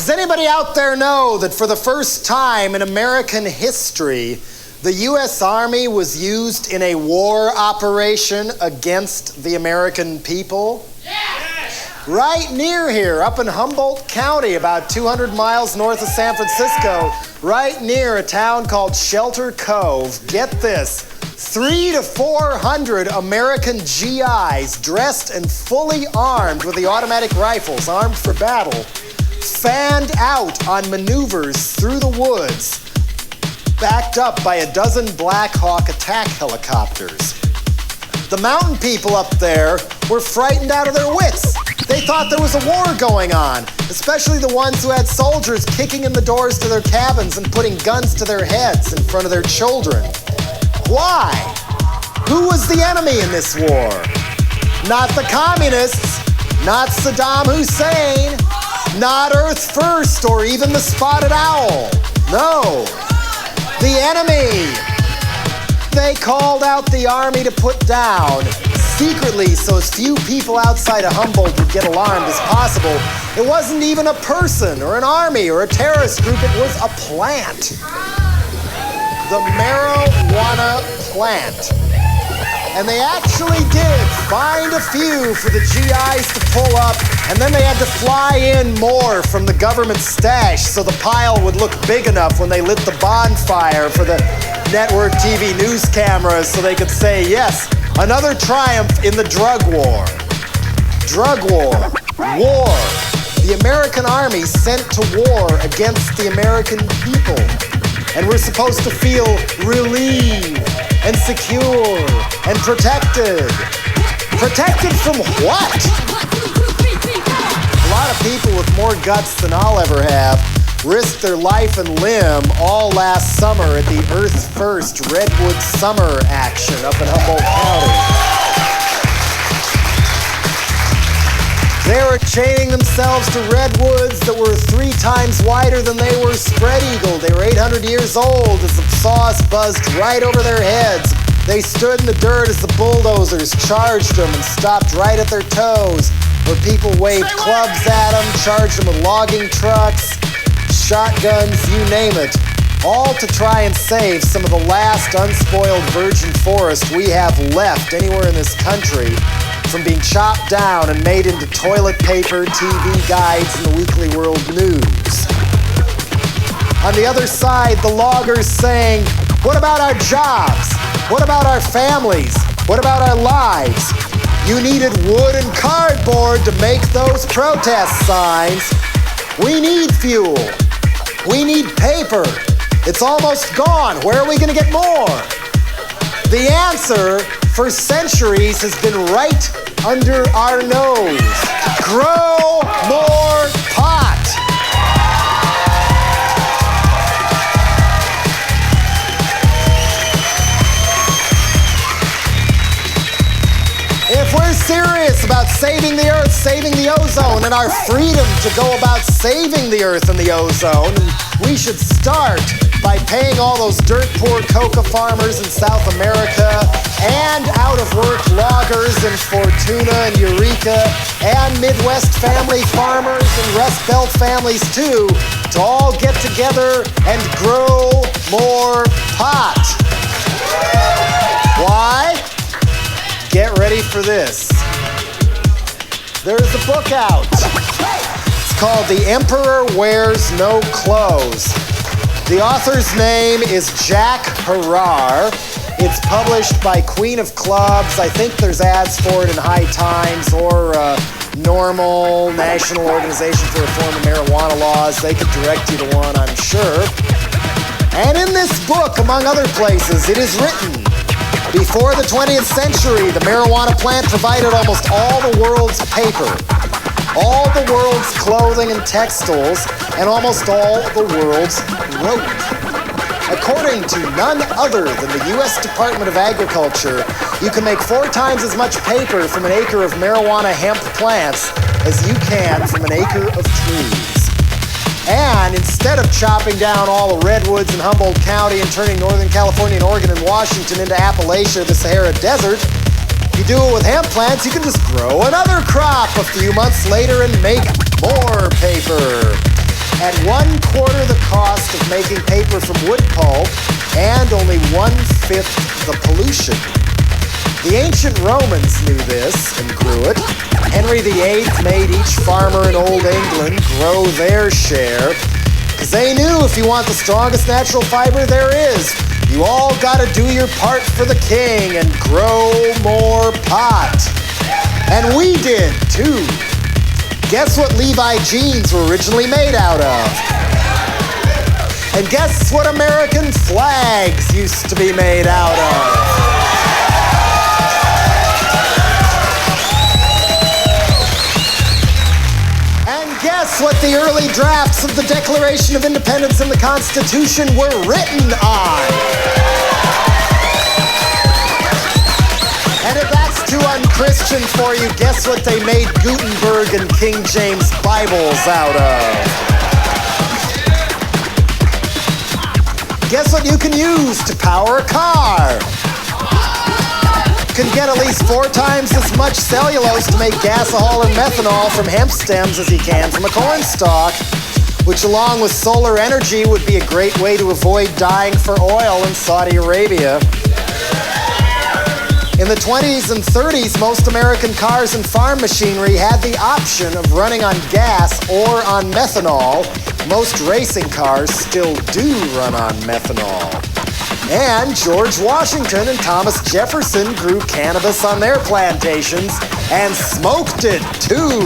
Does anybody out there know that for the first time in American history, the U.S. Army was used in a war operation against the American people? Yes! Right near here, up in Humboldt County, about 200 miles north of San Francisco, right near a town called Shelter Cove. Get this, 300 to 400 American GIs dressed and fully armed with the automatic rifles, armed for battle, fanned out on maneuvers through the woods, backed up by a dozen Black Hawk attack helicopters. The mountain people up there were frightened out of their wits. They thought there was a war going on, especially the ones who had soldiers kicking in the doors to their cabins and putting guns to their heads in front of their children. Why? Who was the enemy in this war? Not the communists, not Saddam Hussein, not Earth First or even the Spotted Owl. No, the enemy. They called out the army to put down, secretly so as few people outside of Humboldt would get alarmed as possible. It wasn't even a person or an army or a terrorist group, it was a plant. The marijuana plant. And they actually did find a few for the GIs to pull up, and then they had to fly in more from the government stash so the pile would look big enough when they lit the bonfire for the network TV news cameras so they could say, yes, another triumph in the drug war. Drug war. War. The American army sent to war against the American people. And we're supposed to feel relieved and secure and protected. Protected from what? A lot of people with more guts than I'll ever have risked their life and limb all last summer at the Earth First Redwood Summer action up in Humboldt County. They were chaining themselves to redwoods that were 3 times wider than they were spread-eagled. They were 800 years old as the saws buzzed right over their heads. They stood in the dirt as the bulldozers charged them and stopped right at their toes, where people waved clubs at them, charged them with logging trucks, shotguns, you name it, all to try and save some of the last unspoiled virgin forest we have left anywhere in this country from being chopped down and made into toilet paper, TV guides, and the Weekly World News. On the other side, the loggers saying, what about our jobs? What about our families? What about our lives? You needed wood and cardboard to make those protest signs. We need fuel. We need paper. It's almost gone. Where are we going to get more? The answer for centuries has been right under our nose. Grow more pot. If we're serious about saving the earth, saving the ozone, and our freedom to go about saving the earth and the ozone, we should start by paying all those dirt-poor coca farmers in South America and out-of-work loggers in Fortuna and Eureka and Midwest family farmers and Rust Belt families too to all get together and grow more pot. Why? Get ready for this. There's a book out. It's called The Emperor Wears No Clothes. The author's name is Jack Herrar. It's published by Queen of Clubs. I think there's ads for it in High Times or Normal, National Organization for Reform of Marijuana Laws. They could direct you to one, I'm sure. And in this book, among other places, it is written, before the 20th century, the marijuana plant provided almost all the world's paper, all the world's clothing and textiles, and almost all the world's rope. According to none other than the U.S. Department of Agriculture, you can make 4 times as much paper from an acre of marijuana hemp plants as you can from an acre of trees. And instead of chopping down all the redwoods in Humboldt County and turning Northern California and Oregon and Washington into Appalachia, the Sahara Desert, if you do it with hemp plants, you can just grow another crop a few months later and make more paper. at 1/4 the cost of making paper from wood pulp and only 1/5 the pollution. The ancient Romans knew this and grew it. Henry VIII made each farmer in Old England grow their share, because they knew if you want the strongest natural fiber there is, you all gotta do your part for the king and grow more pot. And we did too. Guess what Levi jeans were originally made out of? And guess what American flags used to be made out of? Guess what the early drafts of the Declaration of Independence and the Constitution were written on? And if that's too unchristian for you, guess what they made Gutenberg and King James Bibles out of? Guess what you can use to power a car? Can get at least 4 times as much cellulose to make gasohol and methanol from hemp stems as he can from a corn stalk, which along with solar energy would be a great way to avoid dying for oil in Saudi Arabia. In the 20s and 30s, most American cars and farm machinery had the option of running on gas or on methanol. Most racing cars still do run on methanol. And George Washington and Thomas Jefferson grew cannabis on their plantations and smoked it too.